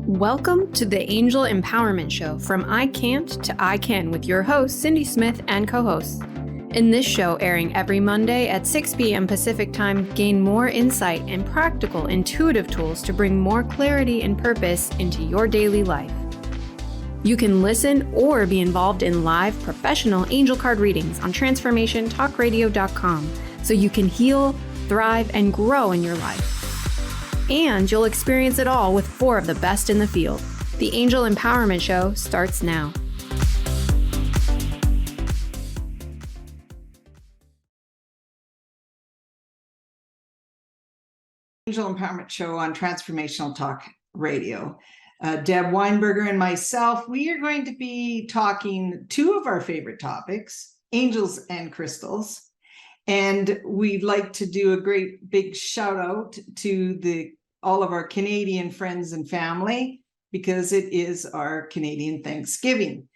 Welcome to the Angel Empowerment Show from I Can't to I Can with your host, Cindy Smith, and co-hosts. In this show, airing every Monday at 6 p.m. Pacific Time, gain more insight and practical, intuitive tools to bring more clarity and purpose into your daily life. You can listen or be involved in live professional angel card readings on transformationtalkradio.com so you can heal, thrive, and grow in your life. And you'll experience it all with 4 of the best in the field. The Angel Empowerment Show starts now. Angel Empowerment Show on Transformational Talk Radio. Deb Weinberger and myself, we are going to be talking 2 of our favorite topics, angels and crystals. And we'd like to do a great big shout out to all of our Canadian friends and family, because it is our Canadian Thanksgiving.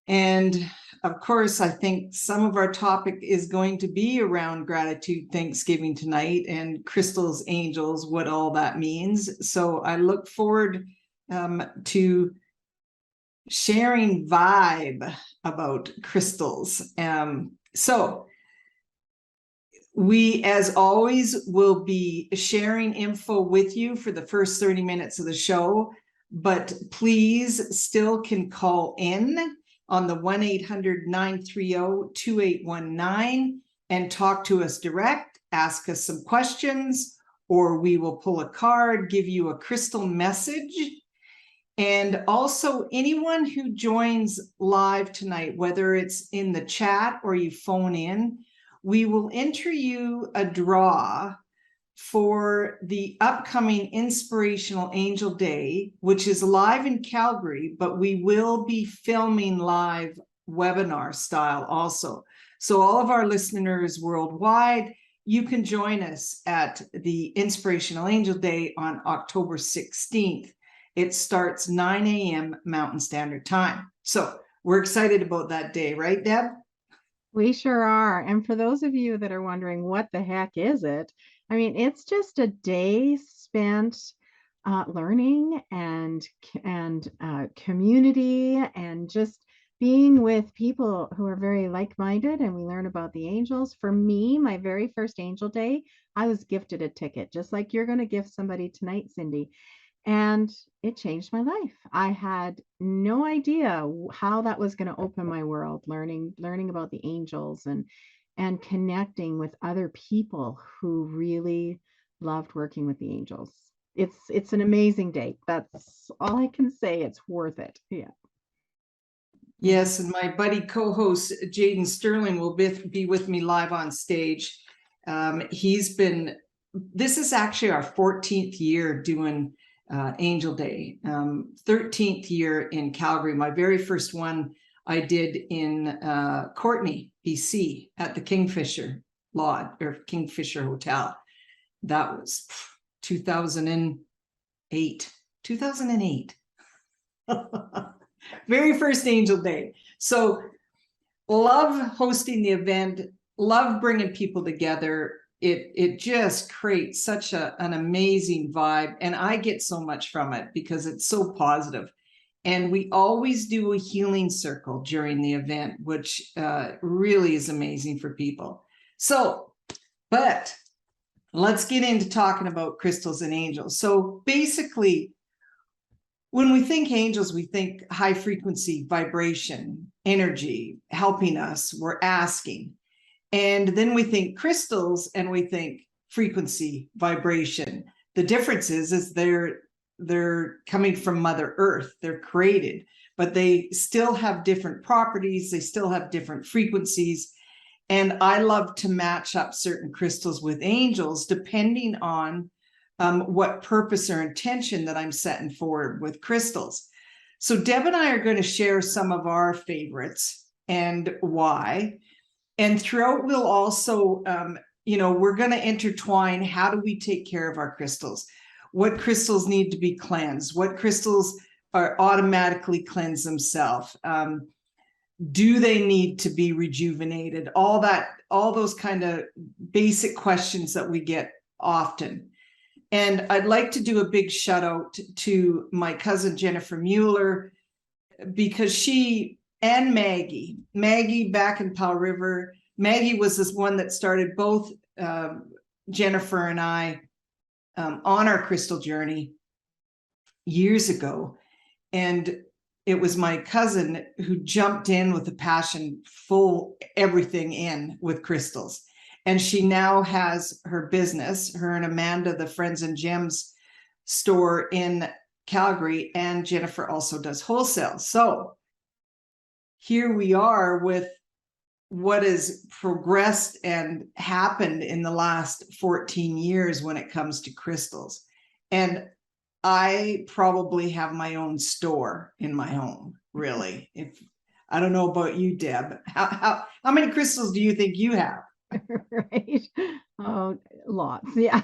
And of course, I think some of our topic is going to be around gratitude, Thanksgiving tonight, and crystals, angels, what all that means. So I look forward to sharing vibe about crystals. So we, as always, will be sharing info with you for the first 30 minutes of the show, but please still can call in on the 1-800-930-2819 and talk to us direct, ask us some questions, or we will pull a card, give you a crystal message. And also anyone who joins live tonight, whether it's in the chat or you phone in, we will enter you a draw for the upcoming Inspirational Angel Day, which is live in Calgary, but we will be filming live webinar style also. So all of our listeners worldwide, you can join us at the Inspirational Angel Day on October 16th. It starts 9 a.m. Mountain Standard Time. So we're excited about that day, right, Deb? We sure are. And for those of you that are wondering, what the heck is it? I mean, it's just a day spent learning and community and just being with people who are very like-minded, and we learn about the angels. For me, my very first angel day, I was gifted a ticket, just like you're going to gift somebody tonight, Cindy. And it changed my life. I had no idea how that was going to open my world, learning about the angels and connecting with other people who really loved working with the angels. It's an amazing day. That's all I can say. It's worth it. Yeah. Yes, and my buddy co-host Jaden Sterling will be with me live on stage. This is actually our 14th year doing Angel Day, 13th year in Calgary. My very first one I did in Courtenay, BC, at the Kingfisher Lodge or Kingfisher Hotel. That was 2008. Very first Angel Day. So love hosting the event, love bringing people together. It just creates such an amazing vibe, and I get so much from it because it's so positive. And we always do a healing circle during the event, which really is amazing for people. So, but let's get into talking about crystals and angels. So basically, when we think angels, we think high frequency, vibration, energy, helping us, we're asking. And then we think crystals and we think frequency, vibration. The difference is they're coming from Mother Earth. They're created, but they still have different properties. They still have different frequencies. And I love to match up certain crystals with angels, depending on what purpose or intention that I'm setting forward with crystals. So Deb and I are going to share some of our favorites and why. And throughout, we'll also, we're going to intertwine, how do we take care of our crystals? What crystals need to be cleansed? What crystals automatically cleanse themselves? Do they need to be rejuvenated? All those kind of basic questions that we get often. And I'd like to do a big shout out to my cousin Jennifer Mueller, because she and Maggie back in Powell River, Maggie was this one that started both Jennifer and I on our crystal journey years ago. And it was my cousin who jumped in with a passion, full everything in with crystals. And she now has her business, her and Amanda, the Friends and Gems store in Calgary, and Jennifer also does wholesale. So here we are with what has progressed and happened in the last 14 years when it comes to crystals. And I probably have my own store in my home, really. If I don't know about you, Deb, how many crystals do you think you have? Right. Oh, lots. Yeah.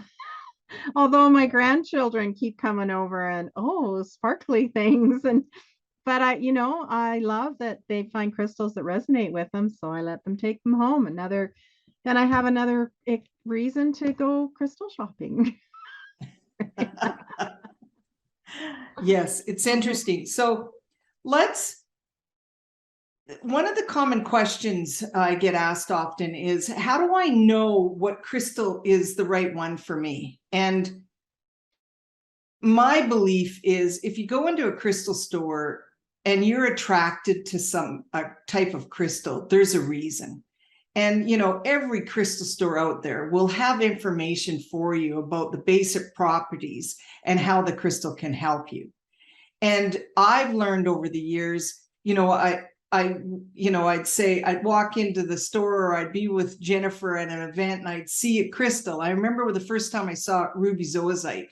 Although my grandchildren keep coming over and, oh, sparkly things. But I love that they find crystals that resonate with them. So I let them take them home. Then I have another reason to go crystal shopping. Yes, it's interesting. So one of the common questions I get asked often is, how do I know what crystal is the right one for me? And my belief is, if you go into a crystal store and you're attracted to a type of crystal, there's a reason. And, every crystal store out there will have information for you about the basic properties and how the crystal can help you. And I've learned over the years, I'd say I'd walk into the store, or I'd be with Jennifer at an event and I'd see a crystal. I remember the first time I saw ruby zoisite,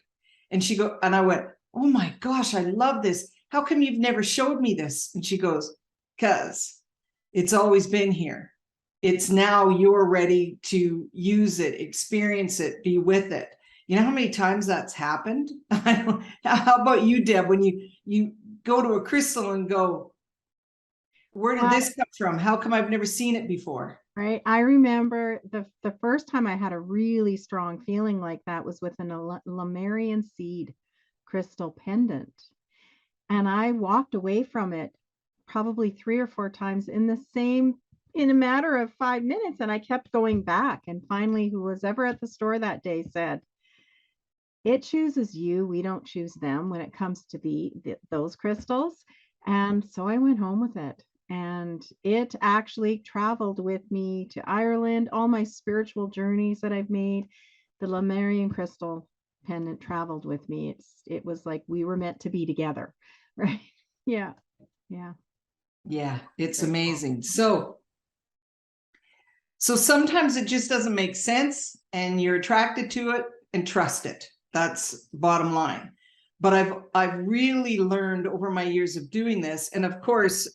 and I went, oh my gosh, I love this. How come you've never showed me this? And she goes, because it's always been here. It's now you're ready to use it, experience it, be with it. You know how many times that's happened? How about you, Deb, when you go to a crystal and go, where did this come from? How come I've never seen it before? Right. I remember the first time I had a really strong feeling like that was with an Lemurian seed crystal pendant. And I walked away from it probably 3 or 4 times in a matter of 5 minutes. And I kept going back. And finally, who was ever at the store that day said, it chooses you. We don't choose them when it comes to those crystals. And so I went home with it. And it actually traveled with me to Ireland, all my spiritual journeys that I've made. The Lemurian crystal pendant traveled with me. It was like we were meant to be together, right? Yeah. It's amazing. So sometimes it just doesn't make sense, and you're attracted to it, and trust it. That's bottom line. But I've really learned over my years of doing this, and of course,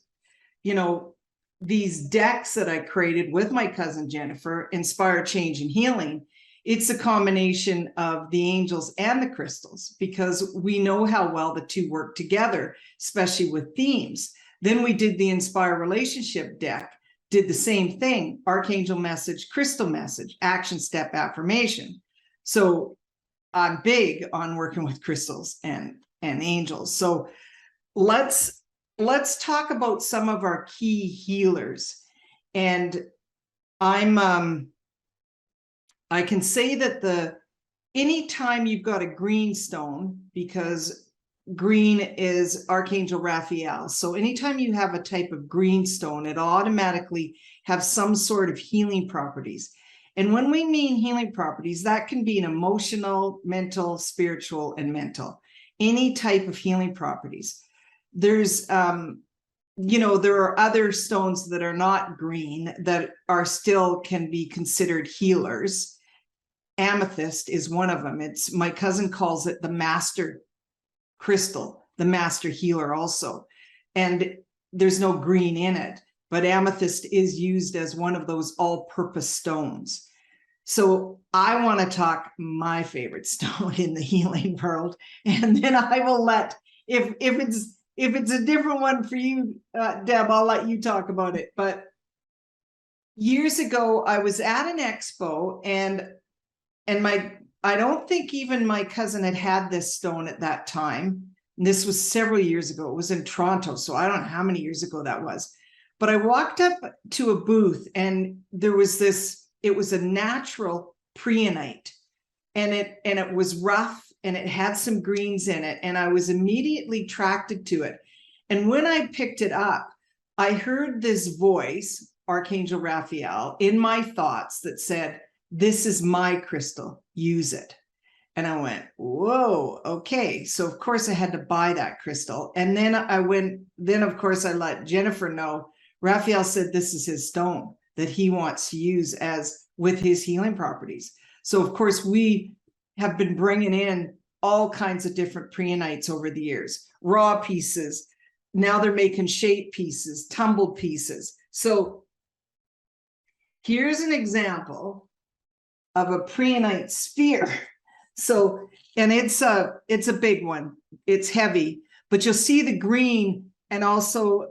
these decks that I created with my cousin Jennifer, Inspire, Change, and Healing, it's a combination of the angels and the crystals, because we know how well the two work together, especially with themes. Then we did the Inspire Relationship deck, did the same thing: Archangel message, crystal message, action step, affirmation. So I'm big on working with crystals and angels. So let's talk about some of our key healers. And I can say that anytime you've got a green stone, because green is Archangel Raphael. So anytime you have a type of green stone, it automatically have some sort of healing properties. And when we mean healing properties, that can be an emotional, mental, spiritual, and mental, any type of healing properties. There's, there are other stones that are not green that are still can be considered healers. Amethyst is one of them. My cousin calls it the master crystal, the master healer also. And there's no green in it, but amethyst is used as one of those all-purpose stones. So I want to talk my favorite stone in the healing world, and then I will let, if if it's a different one for you, Deb, I'll let you talk about it. But years ago, I was at an expo, and I don't think even my cousin had this stone at that time. And this was several years ago. It was in Toronto, so I don't know how many years ago that was. But I walked up to a booth, and there was this, it was a natural preonite, and it was rough, and it had some greens in it, and I was immediately attracted to it. And when I picked it up, I heard this voice, Archangel Raphael, in my thoughts that said, "This is my crystal, use it." And I went, whoa, okay. So of course I had to buy that crystal. And then of course I let Jennifer know, Raphael said this is his stone that he wants to use as with his healing properties. So of course we have been bringing in all kinds of different preonites over the years, raw pieces. Now they're making shape pieces, tumbled pieces. So here's an example of a preonite sphere. So, and it's a big one. It's heavy, but you'll see the green and also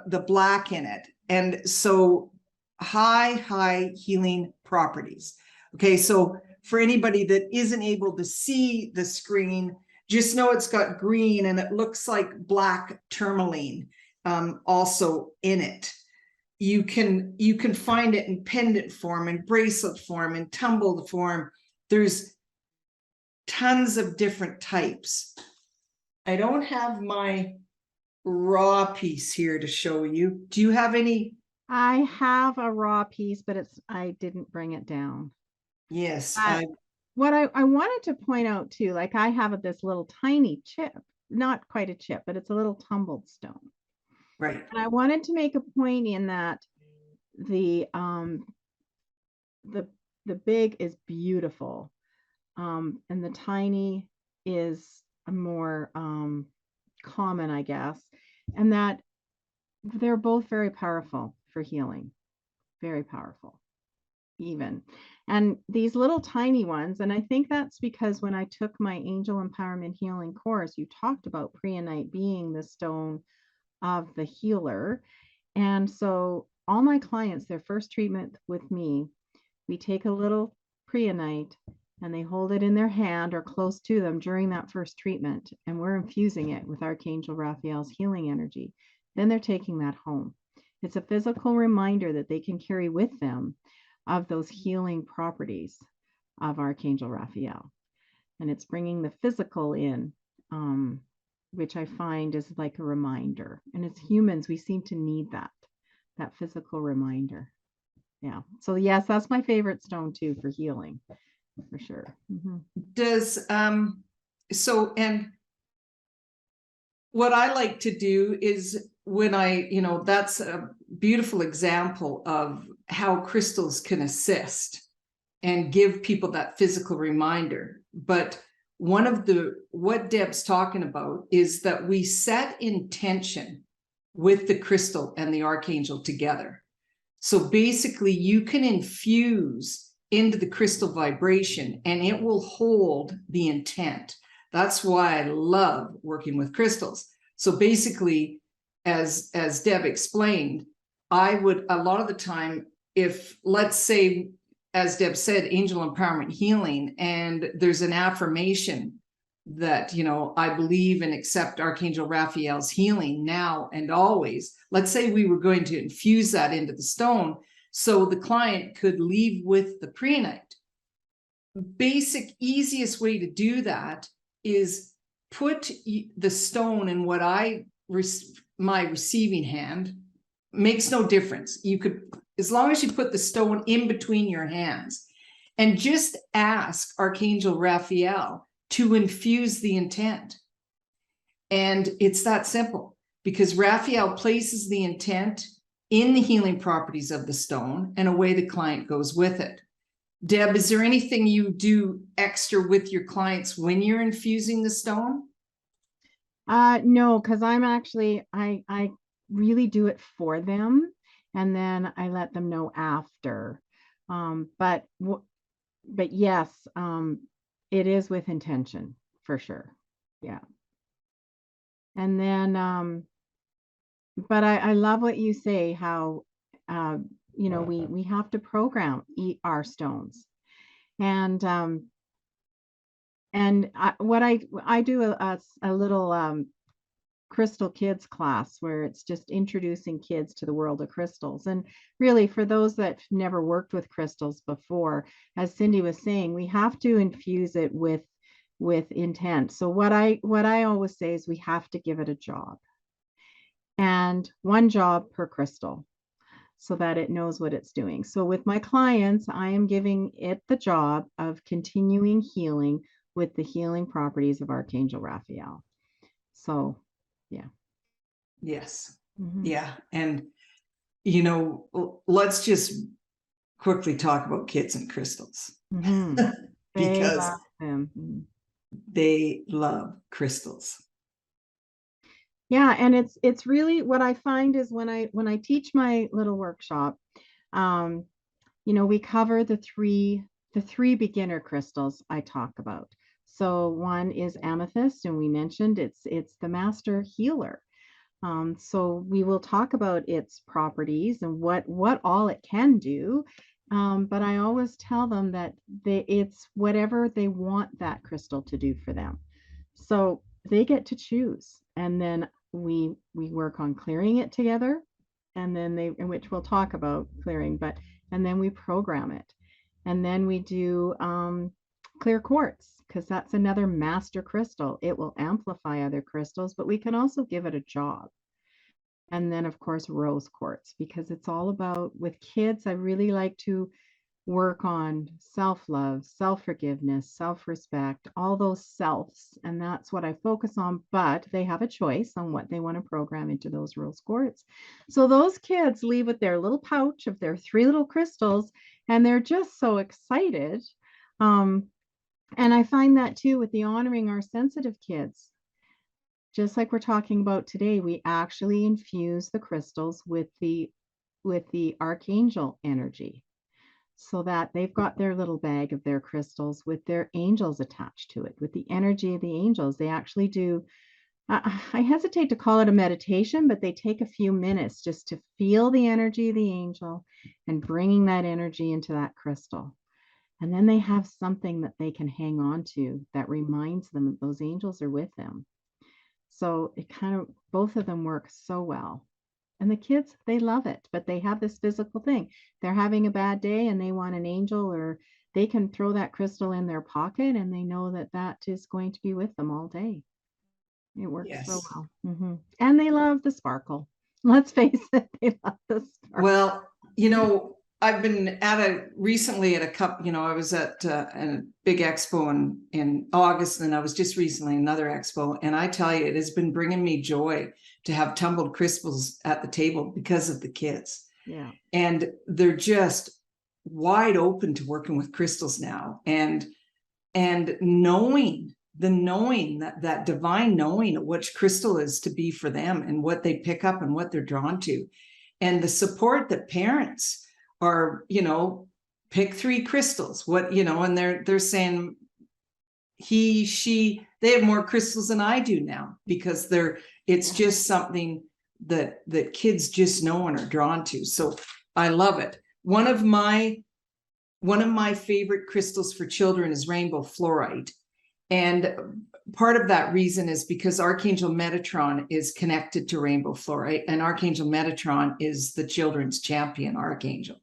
the black in it. And so high healing properties. Okay, so for anybody that isn't able to see the screen, just know it's got green and it looks like black tourmaline also in it. You can find it in pendant form, in bracelet form, in tumbled form. There's tons of different types. I don't have my raw piece here to show you. Do you have any? I have a raw piece, but I didn't bring it down. Yes. What I wanted to point out too, like I have this little tiny chip, not quite a chip, but it's a little tumbled stone. Right. And I wanted to make a point in that the big is beautiful. And the tiny is a more common, I guess, and that they're both very powerful for healing, very powerful even. And these little tiny ones, and I think that's because when I took my Angel Empowerment Healing course, you talked about preonite being the stone of the healer. And so all my clients, their first treatment with me, we take a little preonite and they hold it in their hand or close to them during that first treatment, and we're infusing it with Archangel Raphael's healing energy. Then they're taking that home. It's a physical reminder that they can carry with them of those healing properties of Archangel Raphael. And it's bringing the physical in, which I find is like a reminder. And as humans, we seem to need that physical reminder. Yeah. So yes, that's my favorite stone too for healing, for sure. Mm-hmm. And what I like to do is when that's a beautiful example of how crystals can assist and give people that physical reminder. But what Deb's talking about is that we set intention with the crystal and the archangel together. So basically you can infuse into the crystal vibration and it will hold the intent. That's why I love working with crystals. So basically, as Deb explained, I would, a lot of the time, if let's say, as Deb said, Angel Empowerment Healing, and there's an affirmation that, I believe and accept Archangel Raphael's healing now and always. Let's say we were going to infuse that into the stone so the client could leave with the preonite. Basic, easiest way to do that is put the stone in what my receiving hand. Makes no difference. You could, as long as you put the stone in between your hands and just ask Archangel Raphael to infuse the intent. And it's that simple, because Raphael places the intent in the healing properties of the stone and away the client goes with it. Deb, is there anything you do extra with your clients when you're infusing the stone? No, because I'm actually, I really do it for them, and then I let them know after. But yes, it is with intention for sure. Yeah. And then, but I love what you say, how, we have to program our stones. And what I do a little crystal kids class where it's just introducing kids to the world of crystals. And really, for those that never worked with crystals before, as Cindy was saying, we have to infuse it with intent. So what I always say is we have to give it a job, and one job per crystal, so that it knows what it's doing. So with my clients, I am giving it the job of continuing healing with the healing properties of Archangel Raphael. So, yeah. Yes. Mhm. Yeah. And, let's just quickly talk about kids and crystals. Mhm. They Because love them. Mhm. they love crystals. Yeah, and it's really what I find is when I teach my little workshop, um, we cover the three beginner crystals I talk about. So one is amethyst, and we mentioned it's the master healer. So we will talk about its properties and what all it can do. But I always tell them that it's whatever they want that crystal to do for them. So they get to choose, and then we work on clearing it together, and then in which we'll talk about clearing, and then we program it, and then we do clear quartz, because that's another master crystal. It will amplify other crystals, but we can also give it a job. And then, of course, rose quartz, because it's all about, with kids, I really like to work on self-love, self-forgiveness, self-respect, all those selves. And that's what I focus on, but they have a choice on what they want to program into those rose quartz. So those kids leave with their little pouch of their 3 little crystals, and they're just so excited. And I find that too with the honoring our sensitive kids. Just like we're talking about today, we actually infuse the crystals with the archangel energy, so that they've got their little bag of their crystals with their angels attached to it, with the energy of the angels. They actually do, I hesitate to call it a meditation, but they take a few minutes just to feel the energy of the angel and bringing that energy into that crystal. And then they have something that they can hang on to that reminds them that those angels are with them. So it kind of, both of them work so well. And the kids, they love it, but they have this physical thing. They're having a bad day and they want an angel, or they can throw that crystal in their pocket and they know that that is going to be with them all day. It works so Yes. well. And they love the sparkle. Let's face it, they love the sparkle. Well, I've been recently at a couple, I was at a big expo in August, and I was just recently another expo. And I tell you, it has been bringing me joy to have tumbled crystals at the table because of the kids. Yeah. And they're just wide open to working with crystals now. And knowing that divine knowing of which crystal is to be for them and what they pick up and what they're drawn to. And the support that parents are, pick 3 crystals, and they're saying they have more crystals than I do now, because it's just something that kids just know and are drawn to. So I love it. One of my favorite crystals for children is rainbow fluorite. And part of that reason is because Archangel Metatron is connected to rainbow fluorite, and Archangel Metatron is the children's champion archangel.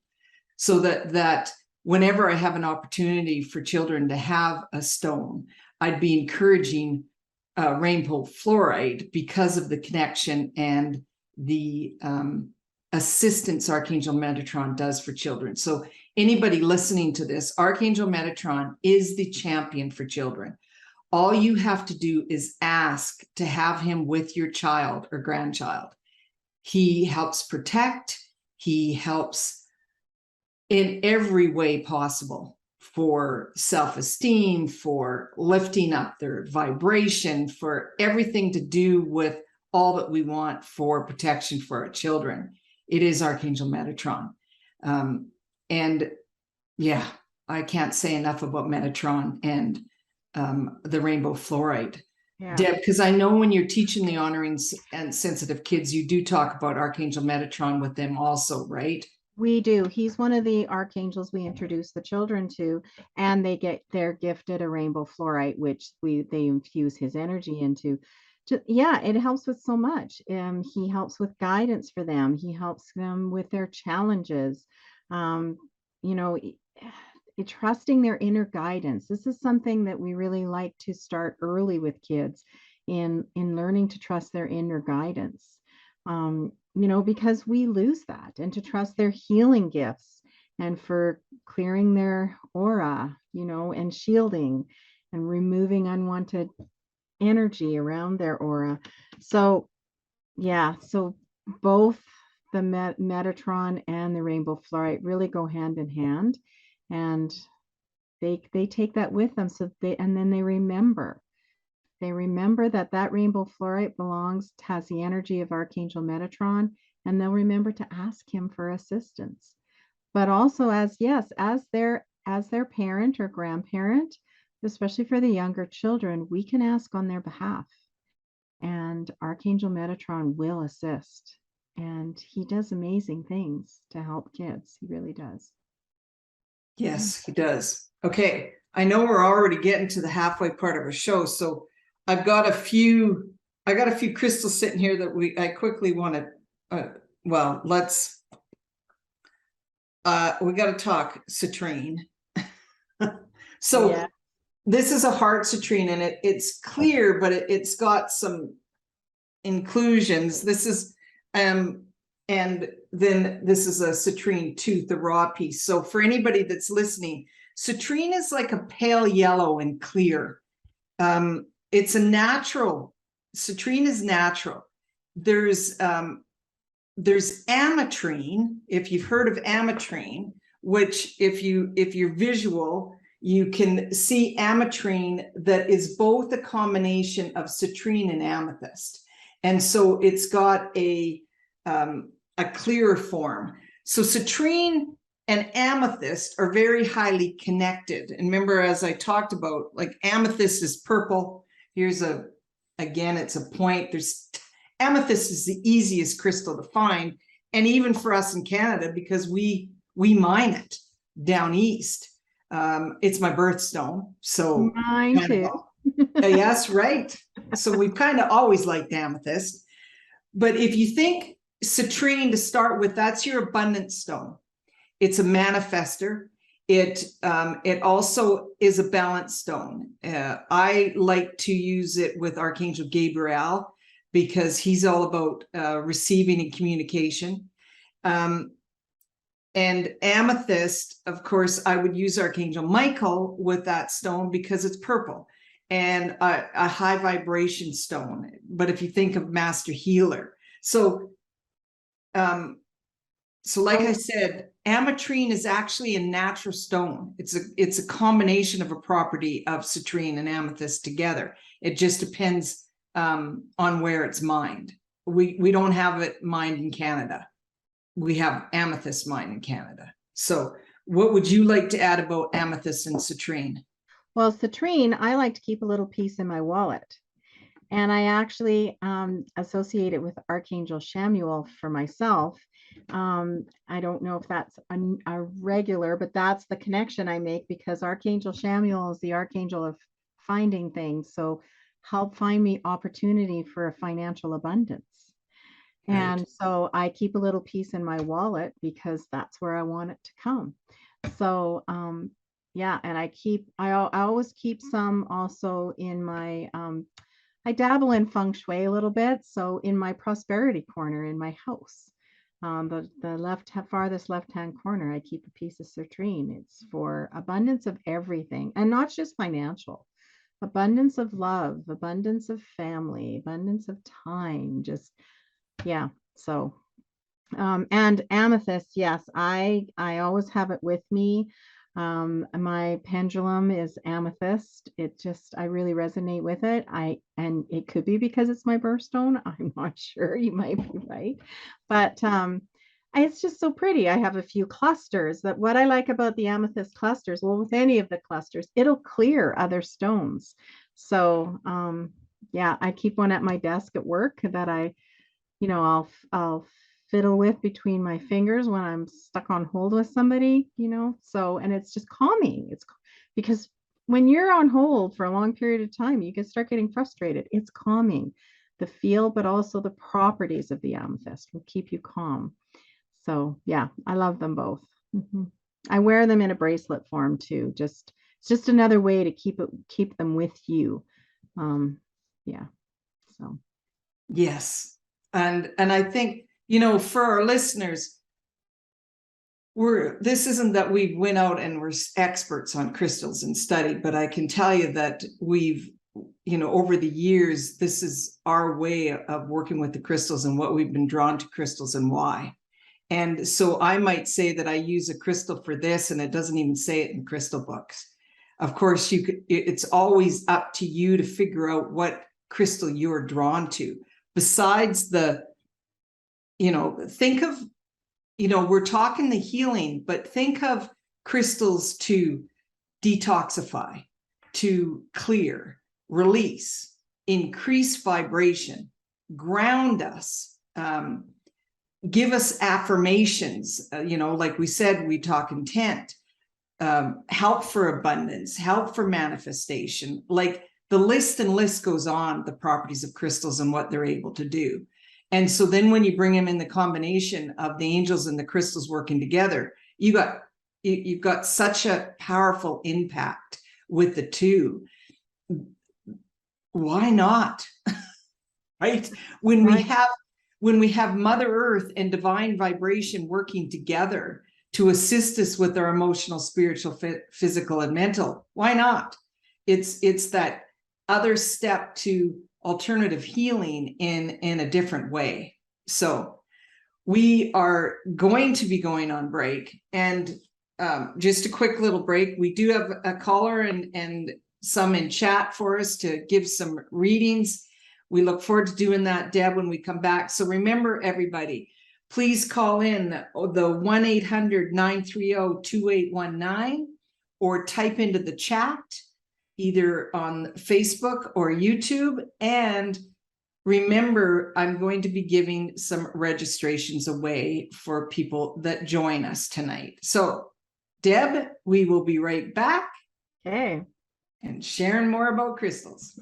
So that whenever I have an opportunity for children to have a stone, I'd be encouraging rainbow fluorite because of the connection and the assistance Archangel Metatron does for children. So anybody listening to this, Archangel Metatron is the champion for children. All you have to do is ask to have him with your child or grandchild. He helps protect. He helps in every way possible for self-esteem, for lifting up their vibration, for everything to do with all that we want for protection for our children. It is Archangel Metatron. And yeah, I can't say enough about Metatron and the rainbow fluorite. Yeah. Deb, because I know when you're teaching the honoring and sensitive kids, you do talk about Archangel Metatron with them also, right? We do. He's one of the archangels we introduce the children to, and they're gifted a rainbow fluorite, which they infuse his energy into. Yeah, it helps with so much. He helps with guidance for them. He helps them with their challenges. Um, you know, trusting their inner guidance. This is something that we really like to start early with kids in learning to trust their inner guidance. Because we lose that, and to trust their healing gifts and for clearing their aura, and shielding and removing unwanted energy around their aura. So, yeah, so both the Metatron and the rainbow fluorite really go hand in hand, and they take that with them. And then they remember that rainbow fluorite has the energy of Archangel Metatron, and they'll remember to ask him for assistance. But also as their parent or grandparent, especially for the younger children, we can ask on their behalf, and Archangel Metatron will assist. And he does amazing things to help kids. He really does. Yes, he does. Okay, I know we're already getting to the halfway part of our show, so I got a few crystals sitting here that I quickly want to we got to talk citrine. So yeah. This is a heart citrine, and it's clear, but it's got some inclusions. This is and then this is a citrine tooth, the raw piece. So for anybody that's listening, citrine is like a pale yellow and clear. It's a natural. Citrine is natural. There's ametrine, if you've heard of ametrine, which if you're visual, you can see ametrine that is both a combination of citrine and amethyst. And so it's got a clearer form. So citrine and amethyst are very highly connected. And remember, as I talked about, like amethyst is purple. Here's again, it's a point. Amethyst is the easiest crystal to find. And even for us in Canada, because we mine it down east. It's my birthstone. So mine too. Yes, right. So we've kind of always liked amethyst. But if you think citrine to start with, that's your abundance stone. It's a manifester. It also is a balance stone. I like to use it with Archangel Gabriel because he's all about receiving and communication. And amethyst, of course, I would use Archangel Michael with that stone because it's purple and a high vibration stone. But if you think of Master Healer, so like I said, ametrine is actually a natural stone. It's a combination of a property of citrine and amethyst together. It just depends on where it's mined. We don't have it mined in Canada. We have amethyst mined in Canada. So what would you like to add about amethyst and citrine? Well, citrine, I like to keep a little piece in my wallet. And I actually associate it with Archangel Chamuel for myself. I don't know if that's a regular, but that's the connection I make because Archangel Chamuel is the archangel of finding things. So help find me opportunity for a financial abundance. Right. And so I keep a little piece in my wallet because that's where I want it to come. So yeah, and I always keep some also in my I dabble in feng shui a little bit. So in my prosperity corner in my house, the farthest left-hand corner, I keep a piece of citrine. It's for abundance of everything, and not just financial. Abundance of love, abundance of family, abundance of time, just, yeah. So, and amethyst, yes, I always have it with me. My pendulum is amethyst. I really resonate with it. And it could be because it's my birthstone. I'm not sure. You might be right. But it's just so pretty. I have a few clusters. That what I like about the amethyst clusters, well, with any of the clusters, it'll clear other stones. So Yeah, I keep one at my desk at work that I'll fiddle with between my fingers when I'm stuck on hold with somebody, So, and it's just calming. Because when you're on hold for a long period of time, you can start getting frustrated. It's calming. The feel, but also the properties of the amethyst will keep you calm. So, yeah, I love them both. Mhm. I wear them in a bracelet form too. It's just another way to keep them with you. Yeah. So, Yes. And I think, for our listeners, this isn't that we went out and we're experts on crystals and study, but I can tell you that we've, over the years, this is our way of working with the crystals and what we've been drawn to crystals and why. And so I might say that I use a crystal for this, and it doesn't even say it in crystal books. Of course, it's always up to you to figure out what crystal you're drawn to. Besides think of, we're talking the healing, but think of crystals to detoxify, to clear, release, increase vibration, ground us, give us affirmations, like we said, we talk intent, help for abundance, help for manifestation. Like the list goes on, the properties of crystals and what they're able to do. And so then when you bring them in the combination of the angels and the crystals working together, you've got such a powerful impact with the two. Why not? Right? When we have Mother Earth and divine vibration working together to assist us with our emotional, spiritual, physical, and mental, why not? It's that other step to alternative healing in a different way. So we are going to be going on break, and just a quick little break. We do have a caller and some in chat for us to give some readings. We look forward to doing that, Deb, when we come back. So remember, everybody, please call in the 1-800-930-2819 or type into the chat either on Facebook or YouTube. And remember, I'm going to be giving some registrations away for people that join us tonight. So, Deb, we will be right back. okay. And sharing more about crystals.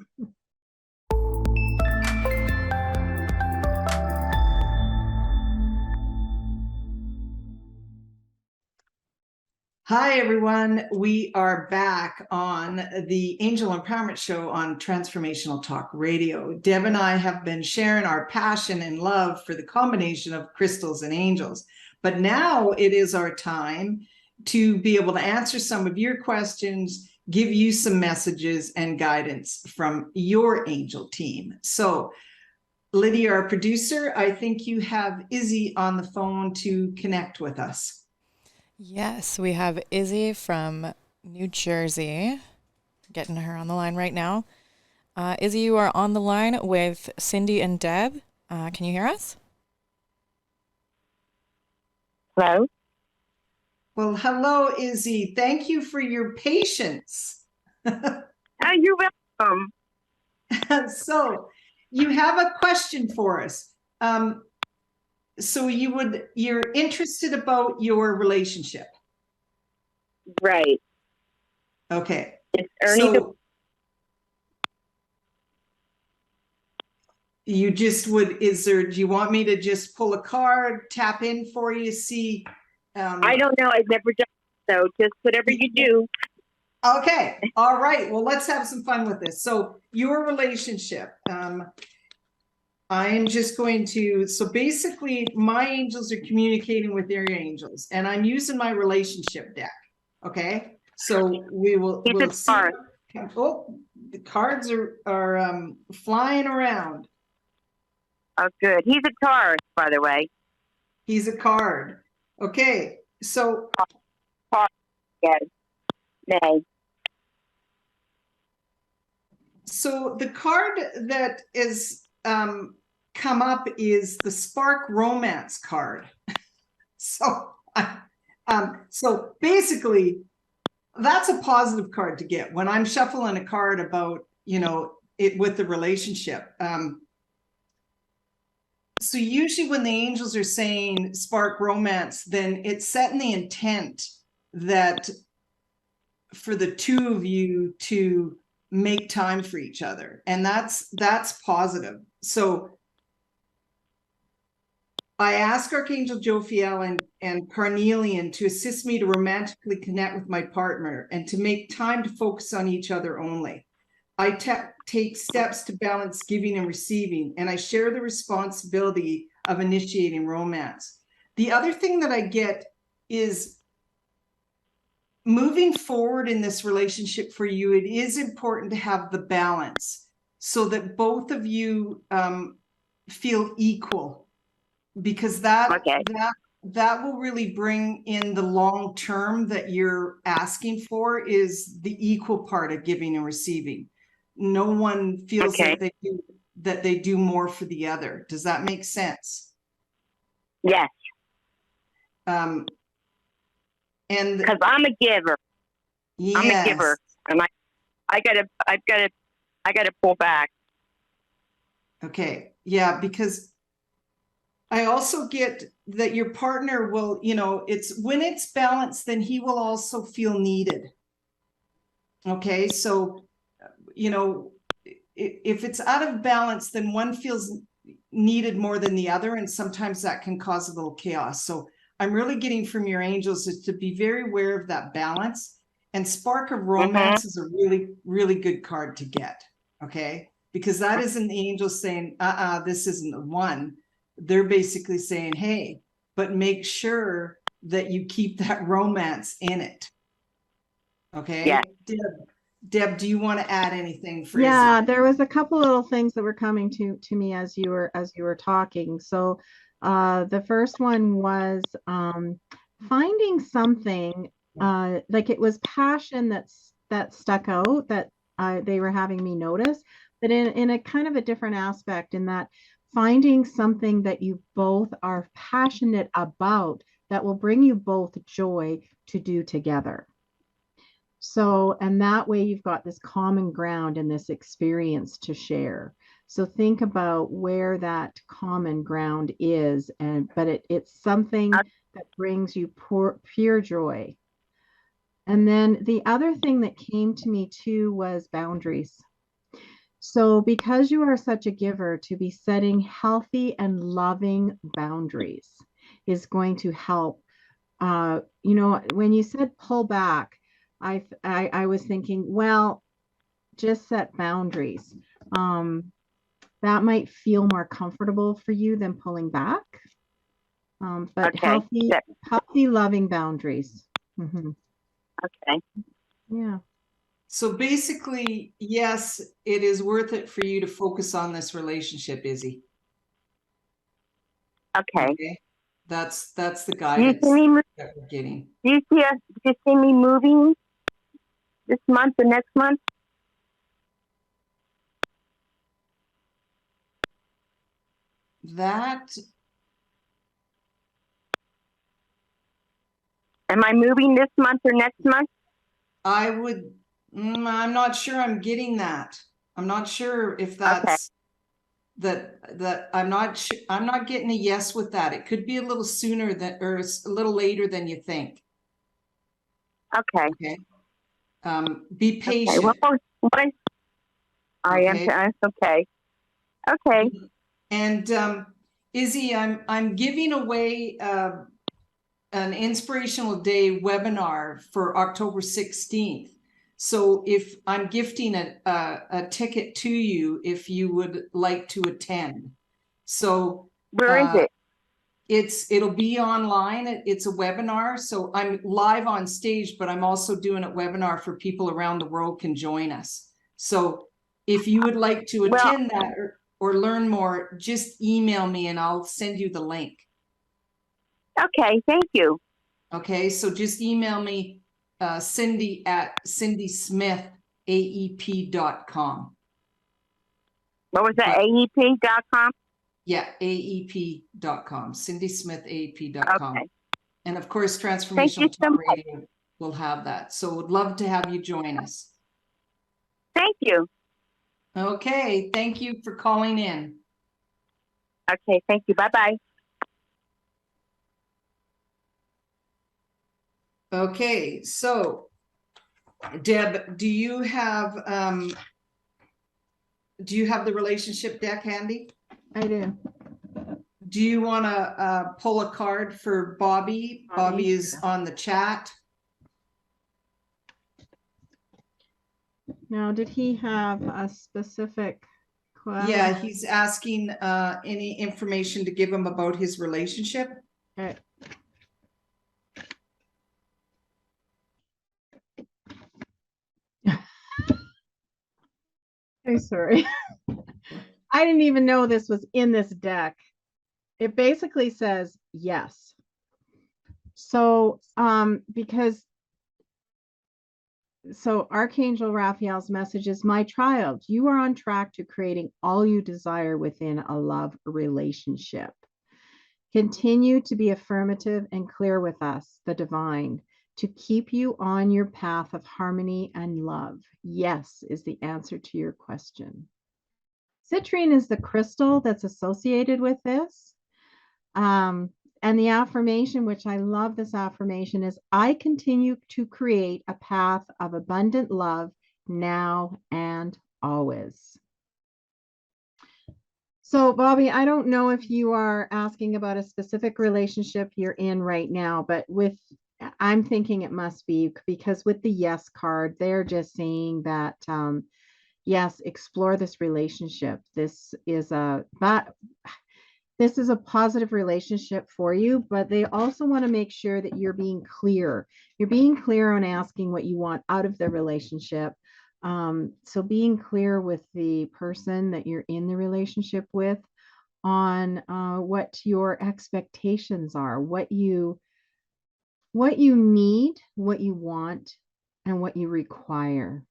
Hi, everyone. We are back on the Angel Empowerment Show on Transformational Talk Radio. Deb and I have been sharing our passion and love for the combination of crystals and angels. But now it is our time to be able to answer some of your questions, give you some messages and guidance from your angel team. So, Lydia, our producer, I think you have Izzy on the phone to connect with us. Yes, we have Izzy from New Jersey. Getting her on the line right now. Izzy, you are on the line with Cindy and Deb. Can you hear us? Hello? Well, hello, Izzy. Thank you for your patience. You're welcome. So you have a question for us. So you're interested about your relationship. Right. Okay. It's Ernie. So do you want me to just pull a card, tap in for you, see? I don't know. I've never done it, so just whatever you do. Okay. All right. Well, let's have some fun with this. So your relationship, I am just going to, so basically my angels are communicating with their angels and I'm using my relationship deck. Okay. So we'll see. Oh, the cards are flying around. Oh, good. He's a Taurus, by the way. He's a card. Okay. So. Yes. Nay. So the card that is come up is the Spark Romance card. So basically that's a positive card to get when I'm shuffling a card about, it with the relationship. So usually when the angels are saying spark romance, then it's setting the intent that for the two of you to make time for each other. And that's positive. So I ask Archangel Jophiel and Carnelian to assist me to romantically connect with my partner and to make time to focus on each other only. I take steps to balance giving and receiving, and I share the responsibility of initiating romance. The other thing that I get is moving forward in this relationship for you, it is important to have the balance so that both of you feel equal, because that will really bring in the long term that you're asking for, is the equal part of giving and receiving. No one feels that they do more for the other. Does that make sense? Yes. And because I'm a giver. Yes. I'm a giver, and I've gotta pull back. Okay. Yeah, because I also get that your partner will, it's when it's balanced, then he will also feel needed. Okay. So, if it's out of balance, then one feels needed more than the other. And sometimes that can cause a little chaos. So I'm really getting from your angels is to be very aware of that balance. And Spark of Romance is a really, really good card to get. Okay. Because that isn't the angels saying, this isn't the one. They're basically saying, hey, but make sure that you keep that romance in it. Okay. Yeah. Deb, do you want to add anything for Yeah, Izzy? there was a couple little things that were coming to me as you were talking. So the first one was finding something like it was passion that stuck out that they were having me notice, but in a kind of a different aspect, in that finding something that you both are passionate about that will bring you both joy to do together. So, and that way you've got this common ground and this experience to share. So think about where that common ground is, but it's something that brings you pure joy. And then the other thing that came to me too was boundaries. So because you are such a giver, to be setting healthy and loving boundaries is going to help. When you said pull back, I was thinking, well, just set boundaries. That might feel more comfortable for you than pulling back. But healthy, loving boundaries. Mm-hmm. Okay. Yeah. So basically, yes, it is worth it for you to focus on this relationship, Izzy. Okay. That's the guidance that we're getting. Do you see me moving this month or next month? Am I moving this month or next month? I'm not sure I'm getting that. I'm not sure if that's that I'm not getting a yes with that. It could be a little sooner or a little later than you think. Okay. Be patient. Okay. Well, I am okay. Okay. And Izzy, I'm giving away an inspirational day webinar for October 16th. So if I'm gifting a ticket to you, if you would like to attend. So where is it? It'll be online. It's a webinar. So I'm live on stage, but I'm also doing a webinar for people around the world can join us. So if you would like to attend that or learn more, just email me and I'll send you the link. Okay, thank you. Okay, so just email me, Cindy at cindysmithaep.com. What was that, AEP.com? Yeah, AEP.com, cindysmithaep.com. Okay. And of course, Transformational Talk Radio will have that. So would love to have you join us. Thank you. Okay, thank you for calling in. Okay, thank you. Bye-bye. Okay, so Deb, do you have the relationship deck handy? I do. Do you want to pull a card for Bobby? Bobby is on the chat. Now, did he have a specific question? Yeah, he's asking any information to give him about his relationship. Okay. I'm sorry. I didn't even know this was in this deck. It basically says yes. So, so Archangel Raphael's message is, my child, you are on track to creating all you desire within a love relationship. Continue to be affirmative and clear with us, the divine, to keep you on your path of harmony and love. Yes is the answer to your question. Citrine is the crystal that's associated with this. And the affirmation, which I love this affirmation, is, I continue to create a path of abundant love now and always. So, Bobby, I don't know if you are asking about a specific relationship you're in right now, but I'm thinking it must be, because with the yes card, they're just saying that, yes, explore this relationship. This is a positive relationship for you, but they also want to make sure that you're being clear. You're being clear on asking what you want out of the relationship. So being clear with the person that you're in the relationship with on what your expectations are, what you need, what you want, and what you require.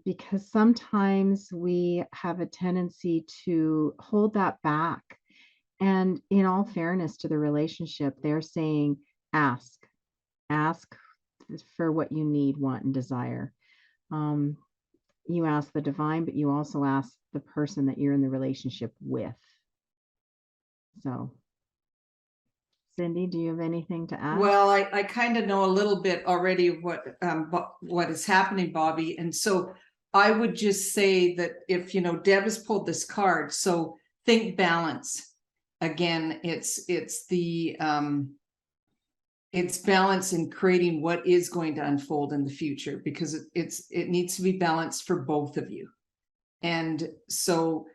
Because sometimes we have a tendency to hold that back. And in all fairness to the relationship, they're saying, ask for what you need, want, and desire. You ask the divine, but you also ask the person that you're in the relationship with. So, Cindy, do you have anything to add? Well, I kind of know a little bit already of what is happening, Bobby. And so I would just say that if, Deb has pulled this card, so think balance. Again, it's balance in creating what is going to unfold in the future, because it needs to be balanced for both of you. And so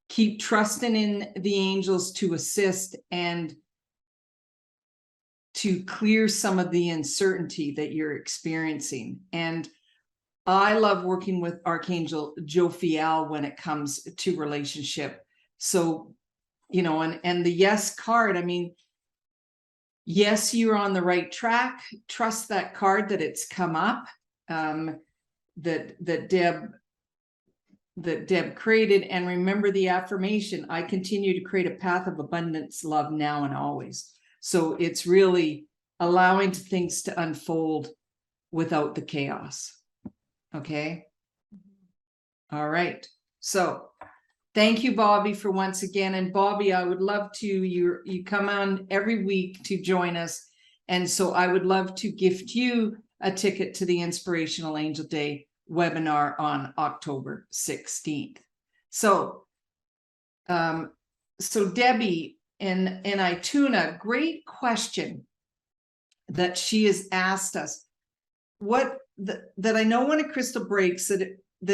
keep trusting in the angels to assist and to clear some of the uncertainty that you're experiencing. And I love working with Archangel Jophiel when it comes to relationship. So, and the yes card, I mean, yes, you're on the right track. Trust that card that it's come up, that Deb created. And remember the affirmation, I continue to create a path of abundance, love now and always. So it's really allowing things to unfold without the chaos. Okay. All right. So thank you, Bobby, for once again. And Bobby, I would love to, you come on every week to join us. And so I would love to gift you a ticket to the Inspirational Angel Day webinar on October 16th. So, Debbie and Ituna, great question that she has asked us. That I know when a crystal breaks, that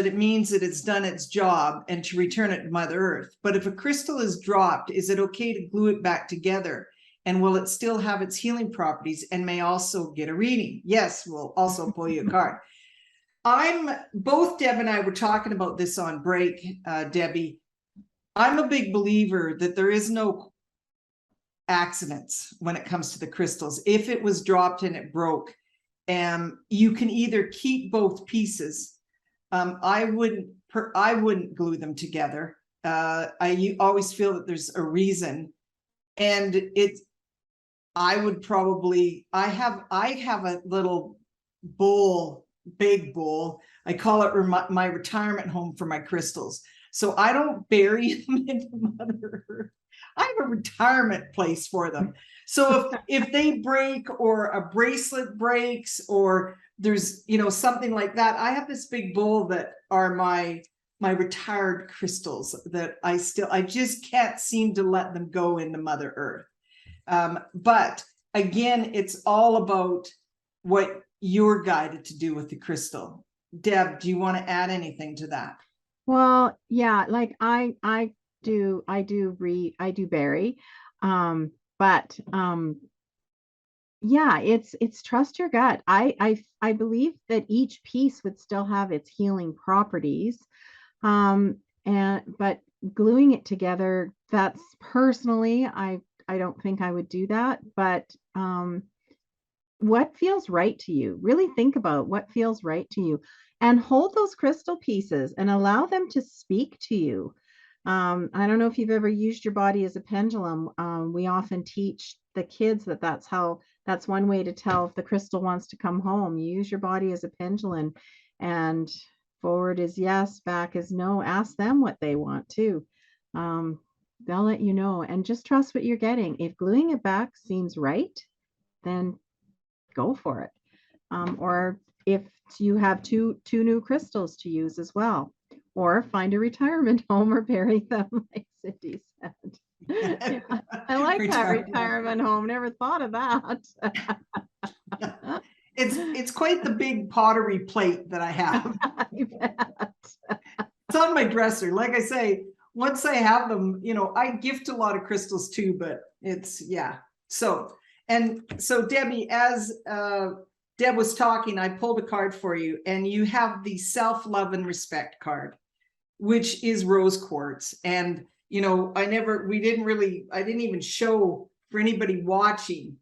it means that it's done its job and to return it to Mother Earth. But if a crystal is dropped, is it okay to glue it back together? And will it still have its healing properties and may also get a reading? Yes, we'll also pull you a card. Both Deb and I were talking about this on break, Debbie. I'm a big believer that there is no accidents when it comes to the crystals. If it was dropped and it broke, you can either keep both pieces. I wouldn't glue them together. I always feel that there's a reason, and I have a little bowl, big bowl I call it my retirement home for my crystals. So I don't bury them in Mother Earth. I have a retirement place for them. So if they break, or a bracelet breaks, or there's, you know, something like that, I have this big bowl that are my retired crystals that I just can't seem to let them go into Mother Earth. But again, it's all about what you're guided to do with the crystal. Deb, do you want to add anything to that? Well, yeah, like I do bury. But yeah, it's trust your gut. I believe that each piece would still have its healing properties. But gluing it together, that's personally, I don't think I would do that. But what feels right to you? Really think about what feels right to you, and hold those crystal pieces and allow them to speak to you. I don't know if you've ever used your body as a pendulum. We often teach the kids that that's one way to tell if the crystal wants to come home. You use your body as a pendulum, and forward is yes, back is no. Ask them what they want too. They'll let you know, and just trust what you're getting. If gluing it back seems right, then go for it. Or if you have two new crystals to use as well, or find a retirement home or bury them, like Cindy said. Yeah, I like that retirement home. Never thought of that. It's quite the big pottery plate that I have. I bet. It's on my dresser. Like I say, once I have them, you know, I gift a lot of crystals too, but it's, yeah. So Debbie, as Deb was talking, I pulled a card for you, and you have the self-love and respect card, which is rose quartz. And, you know, I didn't even show for anybody watching,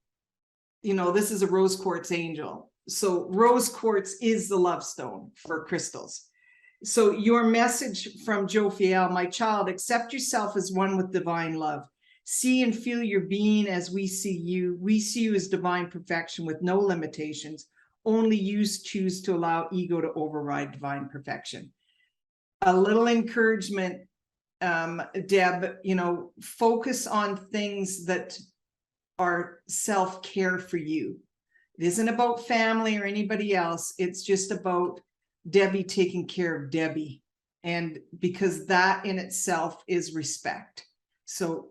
you know, this is a rose quartz angel. So rose quartz is the love stone for crystals. So your message from Joe Fiel: my child, accept yourself as one with divine love. See and feel your being as we see you. We see you as divine perfection with no limitations. Only you choose to allow ego to override divine perfection. A little encouragement, Deb, you know, focus on things that are self-care for you. It isn't about family or anybody else. It's just about Debbie taking care of Debbie. And because that in itself is respect. So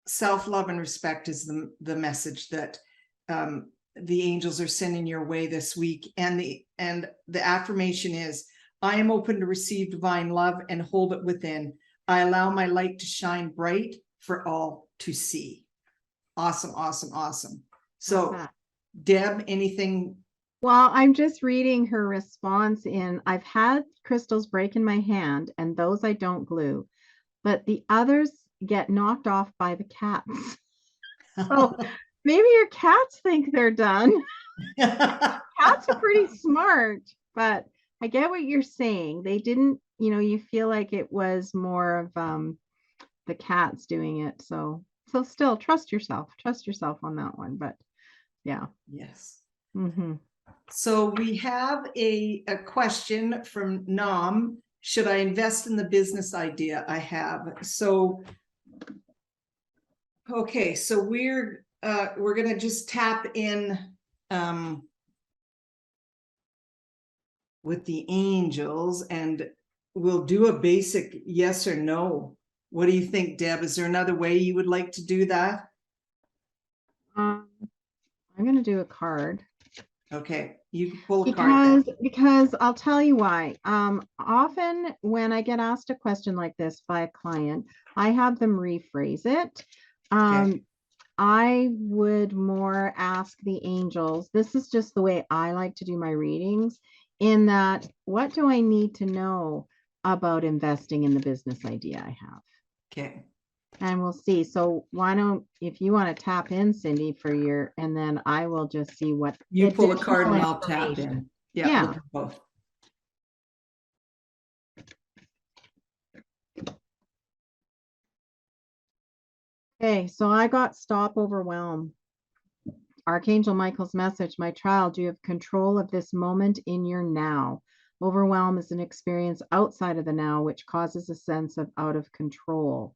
self-love and respect is the message that the angels are sending your way this week. And the affirmation is, I am open to receive divine love and hold it within. I allow my light to shine bright for all to see. Awesome, awesome, awesome. So Deb, anything? Well, I'm just reading her response in, I've had crystals break in my hand, and those I don't glue, but the others get knocked off by the cats. So maybe your cats think they're done. Cats are pretty smart, but I get what you're saying. They didn't, you know, you feel like it was more of the cats doing it. So still trust yourself on that one. But yeah. Yes. Mm-hmm. So we have a question from Nam. Should I invest in the business idea I have? So, okay, so we're gonna just tap in with the angels, and we'll do a basic yes or no. What do you think, Deb? Is there another way you would like to do that? I'm gonna do a card. Okay, you can pull a card then. Because I'll tell you why. Often when I get asked a question like this by a client, I have them rephrase it. Okay. I would more ask the angels. This is just the way I like to do my readings, in that, what do I need to know about investing in the business idea I have? Okay. And we'll see. So why don't, if you want to tap in, Cindy, for your, and then I will just see what you pull a card and I'll tap in. Yeah. We'll do both. Okay, so I got stop overwhelm. Archangel Michael's message: my child, you have control of this moment in your now. Overwhelm is an experience outside of the now, which causes a sense of out of control.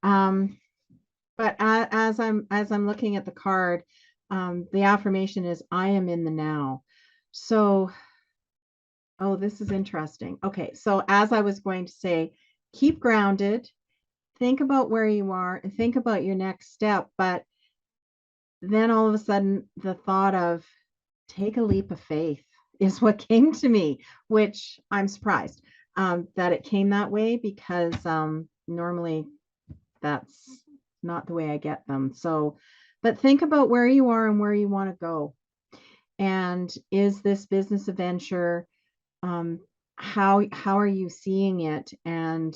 But as I'm looking at the card, the affirmation is, I am in the now. So, oh, this is interesting. Okay, so as I was going to say, keep grounded, think about where you are, and think about your next step. But then all of a sudden, the thought of take a leap of faith is what came to me, which I'm surprised that it came that way, because normally that's not the way I get them. So, but think about where you are and where you want to go. And is this business a venture? How are you seeing it? And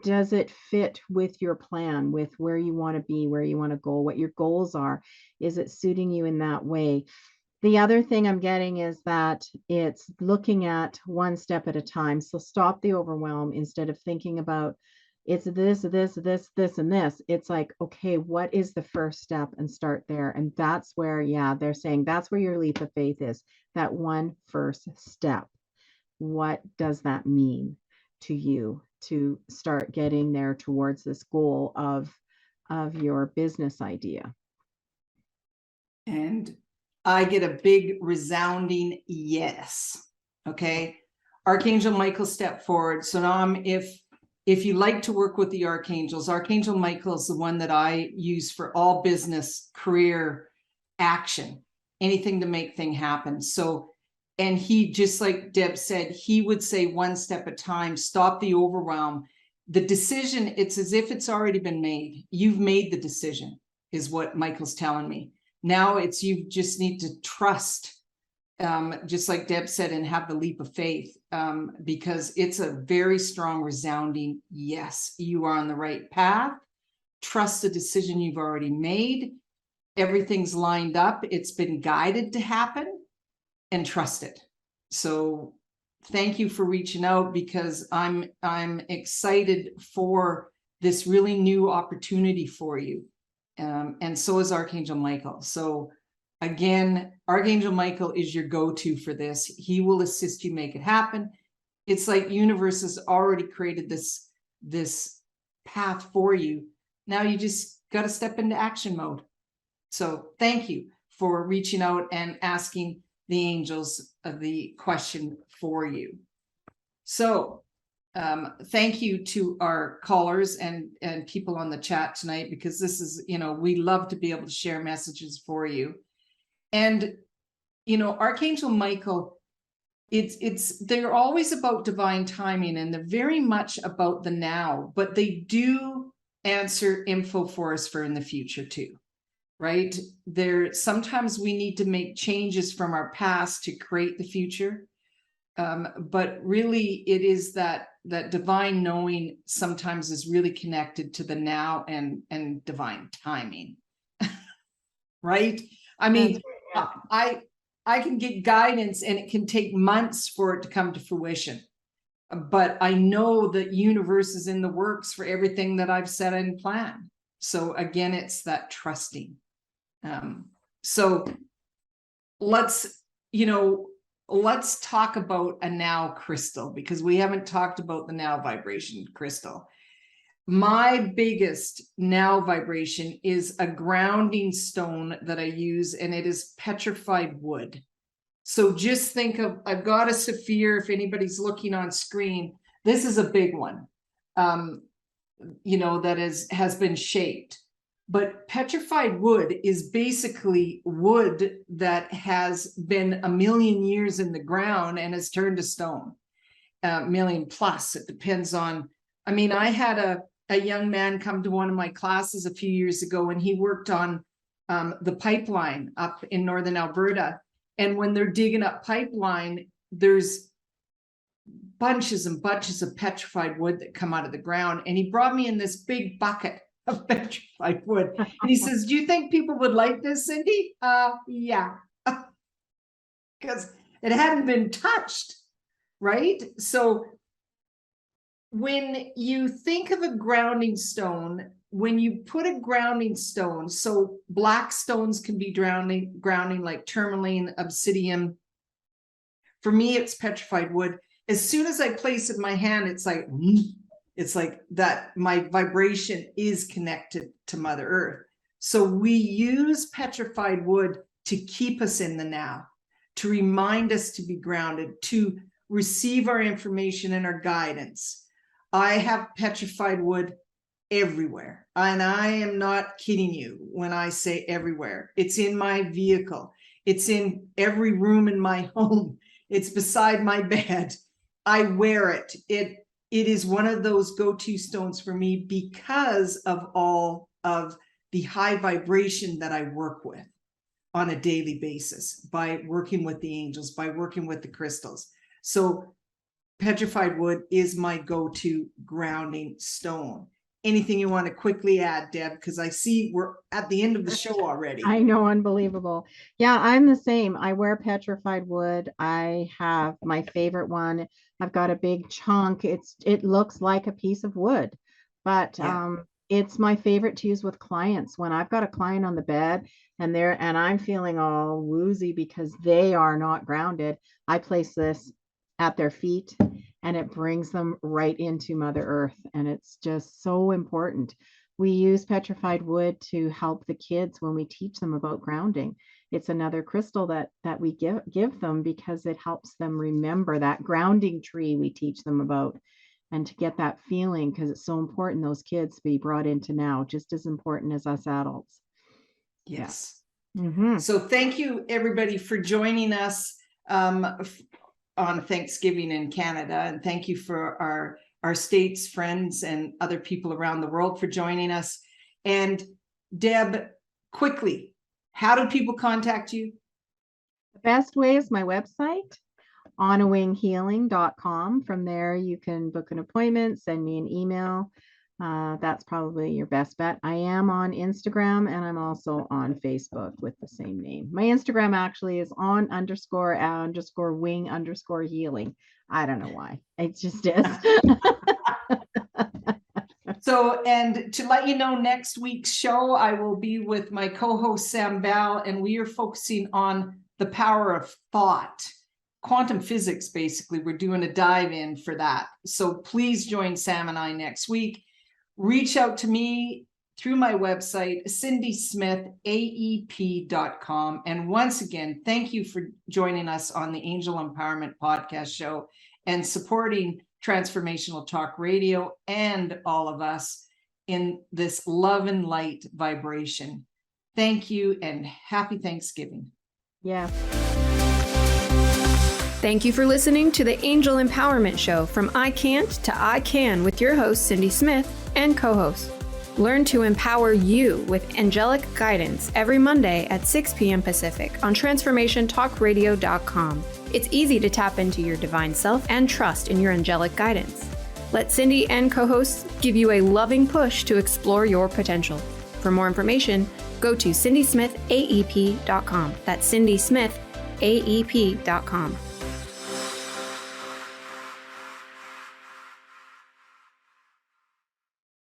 does it fit with your plan, with where you want to be, where you want to go, what your goals are? Is it suiting you in that way? The other thing I'm getting is that it's looking at one step at a time. So stop the overwhelm. Instead of thinking about it's this, and this. It's like, okay, what is the first step, and start there. And that's where, yeah, they're saying that's where your leap of faith is, that one first step. What does that mean to you to start getting there towards this goal of your business idea? And I get a big resounding yes. Okay. Archangel Michael stepped forward. So now if you like to work with the archangels, Archangel Michael is the one that I use for all business, career, action, anything to make things happen. So, and he, just like Deb said, he would say one step at a time, stop the overwhelm. The decision, it's as if it's already been made. You've made the decision, is what Michael's telling me. Now it's, you just need to trust, just like Deb said, and have the leap of faith, because it's a very strong, resounding yes. You are on the right path. Trust the decision you've already made. Everything's lined up. It's been guided to happen, and trust it. So thank you for reaching out, because I'm excited for this really new opportunity for you. And so is Archangel Michael. So again, Archangel Michael is your go-to for this. He will assist you make it happen. It's like universe has already created this path for you. Now you just got to step into action mode. So thank you for reaching out and asking the angels the question for you. So thank you to our callers and people on the chat tonight, because this is, we love to be able to share messages for you. And, Archangel Michael, they're always about divine timing, and they're very much about the now, but they do answer info for us for in the future too, right? Sometimes we need to make changes from our past to create the future. But really it is that divine knowing sometimes is really connected to the now and divine timing, right? I mean, I can get guidance and it can take months for it to come to fruition, but I know that universe is in the works for everything that I've set and planned. So again, it's that trusting. So let's talk about a now crystal, because we haven't talked about the now vibration crystal. My biggest now vibration is a grounding stone that I use, and it is petrified wood. So just think of, I've got a sapphire, if anybody's looking on screen, this is a big one, that has been shaped. But petrified wood is basically wood that has been a million years in the ground and has turned to stone, million plus. It depends on, I had a young man come to one of my classes a few years ago, and he worked on the pipeline up in northern Alberta. And when they're digging up pipeline, there's bunches and bunches of petrified wood that come out of the ground. And he brought me in this big bucket of petrified wood. And he says, do you think people would like this, Cindy? Yeah. Because it hadn't been touched, right? So when you think of a grounding stone, when you put a grounding stone, so black stones can be grounding like tourmaline, obsidian. For me, it's petrified wood. As soon as I place it in my hand, it's like that my vibration is connected to Mother Earth. So we use petrified wood to keep us in the now, to remind us to be grounded, to receive our information and our guidance. I have petrified wood everywhere. And I am not kidding you when I say everywhere. It's in my vehicle. It's in every room in my home. It's beside my bed. I wear it. It is one of those go-to stones for me because of all of the high vibration that I work with on a daily basis, by working with the angels, by working with the crystals. So petrified wood is my go-to grounding stone. Anything you want to quickly add, Deb? Because I see we're at the end of the show already. I know, unbelievable. Yeah, I'm the same. I wear petrified wood. I have my favorite one. I've got a big chunk. It looks like a piece of wood, but it's my favorite to use with clients. When I've got a client on the bed and I'm feeling all woozy because they are not grounded, I place this at their feet and it brings them right into Mother Earth. And it's just so important. We use petrified wood to help the kids when we teach them about grounding. It's another crystal that we give them because it helps them remember that grounding tree we teach them about, and to get that feeling, because it's so important those kids be brought into now, just as important as us adults. Yes. Yeah. Mm-hmm. So thank you, everybody, for joining us on Thanksgiving in Canada. And thank you for our states, friends, and other people around the world for joining us. And Deb, quickly, how do people contact you? The best way is my website, onawinghealing.com. From there, you can book an appointment, send me an email. That's probably your best bet. I am on Instagram and I'm also on Facebook with the same name. My Instagram actually is on_wing_healing. I don't know why. It just is. So, and to let you know, next week's show, I will be with my co-host Sam Bell, and we are focusing on the power of thought. Quantum physics, basically. We're doing a dive in for that. So please join Sam and I next week. Reach out to me through my website, CindySmithAEP.com. And once again, thank you for joining us on the Angel Empowerment Podcast Show and supporting Transformational Talk Radio and all of us in this love and light vibration. Thank you and happy Thanksgiving. Yeah. Thank you for listening to the Angel Empowerment Show from I Can't to I Can with your host, Cindy Smith, and co-host. Learn to empower you with angelic guidance every Monday at 6 p.m. Pacific on TransformationTalkRadio.com. It's easy to tap into your divine self and trust in your angelic guidance. Let Cindy and co-hosts give you a loving push to explore your potential. For more information, go to CindySmithAEP.com. That's CindySmithAEP.com.